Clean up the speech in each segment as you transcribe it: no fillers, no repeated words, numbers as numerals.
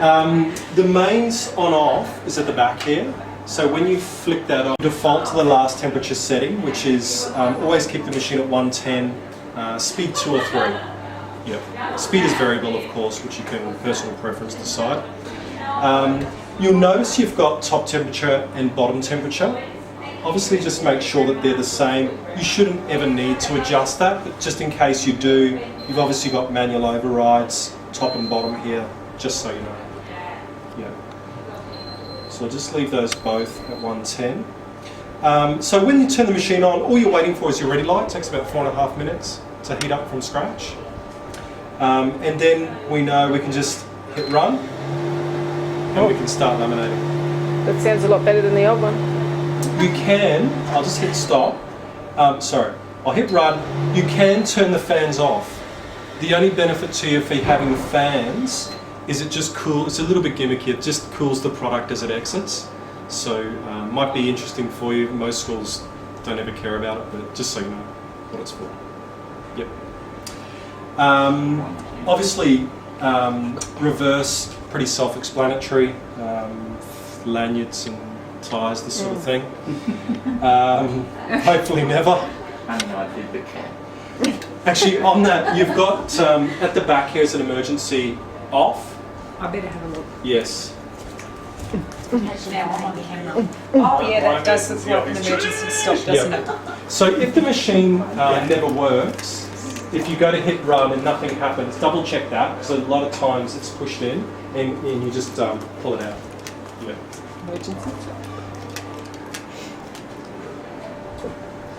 The mains on-off is at the back here. So when you flick that on, default to the last temperature setting, which is always keep the machine at 110, speed 2 or 3. Yep. Speed is variable, of course, which you can personal preference decide. You'll notice you've got top temperature and bottom temperature. Obviously just make sure that they're the same. You shouldn't ever need to adjust that, but just in case you do, you've obviously got manual overrides, top and bottom here, just so you know. Yeah. So I'll just leave those both at 110. So when you turn the machine on, all you're waiting for is your ready light. It takes about 4.5 minutes to heat up from scratch. And then we know we can just hit run and we can start laminating. That sounds a lot better than the old one. You can, I'll just hit stop. I'll hit run. You can turn the fans off. The only benefit to you for having fans is it just cools, it's a little bit gimmicky, it just cools the product as it exits. So might be interesting for you. Most schools don't ever care about it, but just so you know what it's for. Yep. Obviously, reverse, pretty self-explanatory. Lanyards and ties, this sort of thing. Hopefully never. Actually, on that, you've got at the back here is an emergency off. I better have a look. Yes. Now I'm on the camera. Oh yeah, that does look like an emergency stop, doesn't it? So if the machine never works, if you go to hit run and nothing happens, double check that, because a lot of times it's pushed in and you just pull it out. Yeah. Emergency.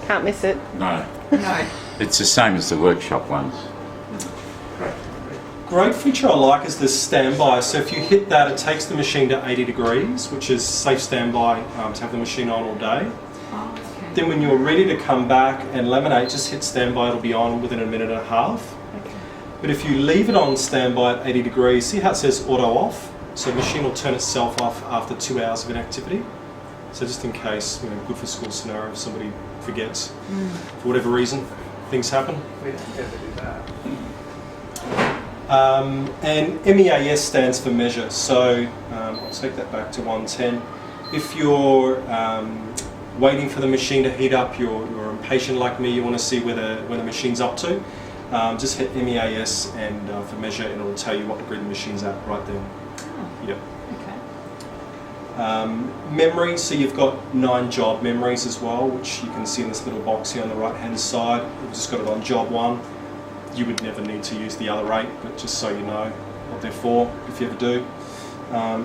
Can't miss it. No. No. It's the same as the workshop ones. Great feature I like is this standby. So if you hit that, it takes the machine to 80 degrees, which is safe standby to have the machine on all day. Oh, okay. Then when you're ready to come back and laminate, just hit standby, it'll be on within a minute and a half. Okay. But if you leave it on standby at 80 degrees, see how it says auto off? So the machine will turn itself off after 2 hours of inactivity. So just in case, good for school scenario, if somebody forgets, for whatever reason, things happen. We don't ever do that. And MEAS stands for measure, so I'll take that back to 110. If you're waiting for the machine to heat up, you're impatient like me, you want to see where the machine's up to, just hit MEAS and for measure, and it'll tell you what degree the machine's at right then. Oh, Yep. okay. Memory, so you've got 9 job memories as well, which you can see in this little box here on the right hand side. You've just got it on job 1. You would never need to use the other 8, but just so you know what they're for, if you ever do.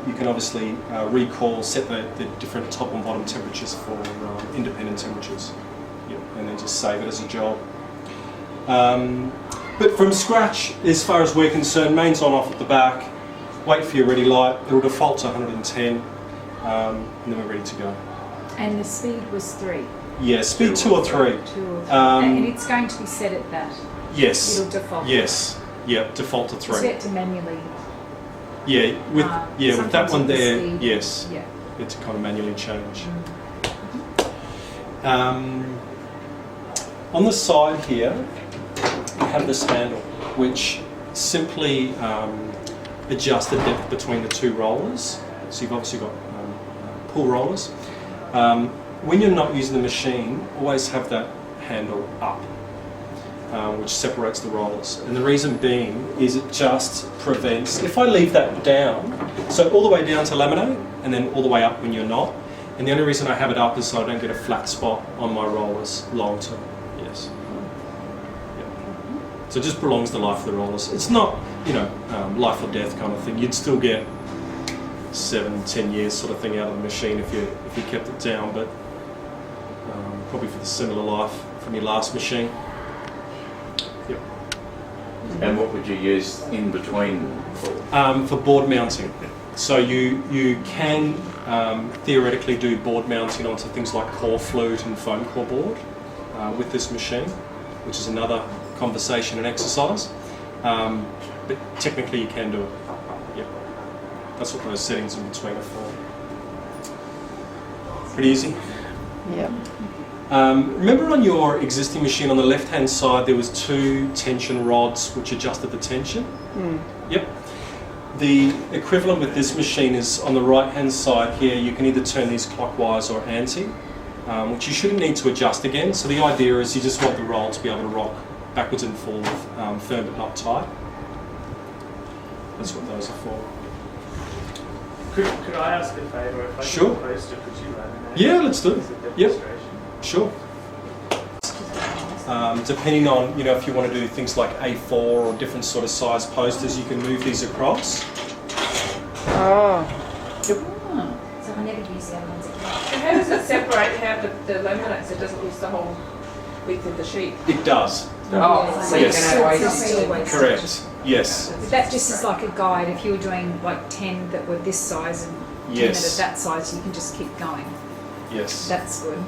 You can obviously recall, set the different top and bottom temperatures for independent temperatures. Yep. And then just save it as a job. But from scratch, as far as we're concerned, mains on off at the back, wait for your ready light, it'll default to 110, and then we're ready to go. And the speed was 3. Yeah, speed 2 or 3. 2 or 3. And it's going to be set at that. Yes. It'll default. Yes. Yep, default to 3. Set to manually. Yeah, with that one there, speed. yes. Yeah. It's kind of manually change. On the side here, you have this handle, which simply adjusts the depth between the 2 rollers. So you've obviously got pull rollers. When you're not using the machine, always have that handle up, which separates the rollers. And the reason being is it just prevents, if I leave that down, so all the way down to laminate, and then all the way up when you're not, and the only reason I have it up is so I don't get a flat spot on my rollers long term. Yes. Yeah. So it just prolongs the life of the rollers. It's not, life or death kind of thing. You'd still get 7-10 years sort of thing out of the machine if you kept it down, but probably for the similar life from your last machine. Yep. And what would you use in between? For board mounting. So you can theoretically do board mounting onto things like core flute and foam core board with this machine, which is another conversation and exercise. But technically you can do it. Yep. That's what those settings in between are for. Pretty easy. Yep. Remember on your existing machine on the left hand side there was 2 tension rods which adjusted the tension? Yep. The equivalent with this machine is on the right hand side here. You can either turn these clockwise or anti, which you shouldn't need to adjust again. So the idea is you just want the roll to be able to rock backwards and forward, firm but not tight. That's what those are for. Could I ask a favour? If I Sure. get a poster, could you laminate? Yeah, let's do it. As a Yep. demonstration? Sure. Depending on, if you want to do things like A4 or different sort of size posters, you can move these across. Oh. So I never use the other ones again. And how does it separate how the laminate so it doesn't lose the whole width of the sheet? It does. Oh, so Yes. you can have Still waste. Correct. Yes. That just is like a guide. If you were doing like 10 that were this size and 10 Yes. that are that size, you can just keep going. Yes. That's good.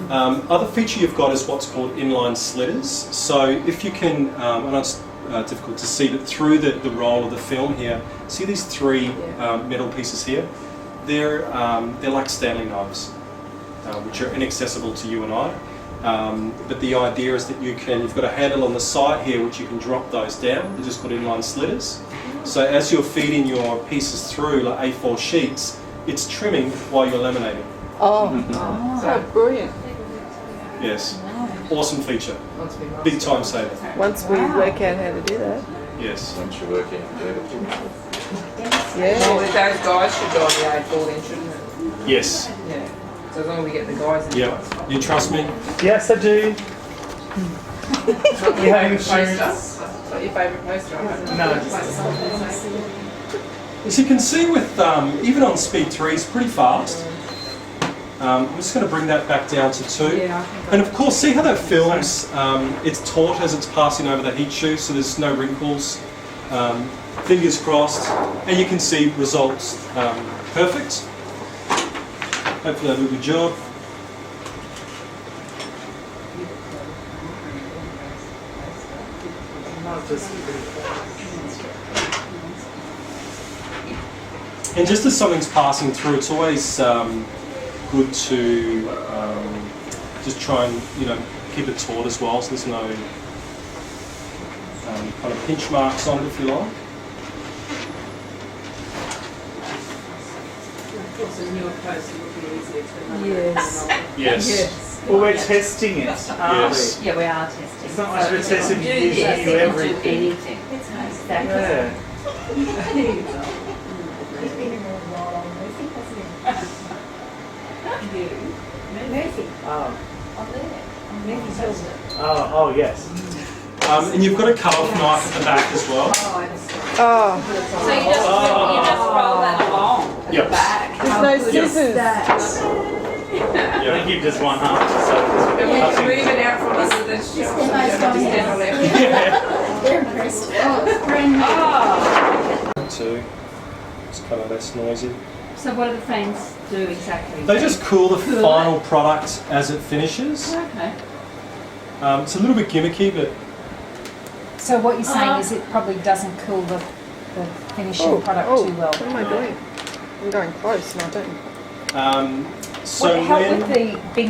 Other feature you've got is what's called inline slitters. So if you can, I know it's difficult to see, but through the roll of the film here, see these three metal pieces here? They're like Stanley knives, which are inaccessible to you and I. But the idea is that you've got a handle on the side here which you can drop those down. They're just called inline slitters. So as you're feeding your pieces through like A4 sheets, it's trimming while you're laminating. Oh, so brilliant. Yes. Awesome feature. Big time saver. Once we work out how to do that. Yes. Once you're working on vertical. Yeah. Well, those guys should go on the A4 then, shouldn't it? Yes. Yeah. So as long as we get the guys in. Yep. You trust me? Yes, I do. Not your Yeah, favourite sure. poster. Not your favourite poster, I hope. No. As you can see with, even on speed 3, it's pretty fast. I'm just going to bring that back down to 2. Yeah, I think And of course, see how that films, it's taut as it's passing over the heat shoe, so there's no wrinkles. Fingers crossed, and you can see results perfect. Hopefully I do a good job. And just as something's passing through, it's always good to just try and keep it taut as well, so there's no kind of pinch marks on it, if you like. Yes. Yes. Well, we're testing it, aren't Yes. Yeah, we are testing. It's not like we're testing you Yes, you it will do everything. anything. Exactly. Yeah. Oh, yes. And you've got a cut-off knife at the back as well. Oh, So you just roll that along at Yep. the back. there's no scissors. I think you've just one half, so And we it's can move it out from under the shelf. They're impressed. Oh, it's brand new. Too. It's kind of less noisy. So what do the fans do exactly? They just cool the Cool final product as it finishes. Okay. It's a little bit gimmicky, but So what you're saying is it probably doesn't cool the finishing product too well. What am I doing? I'm going close and I don't. so What, how when with the big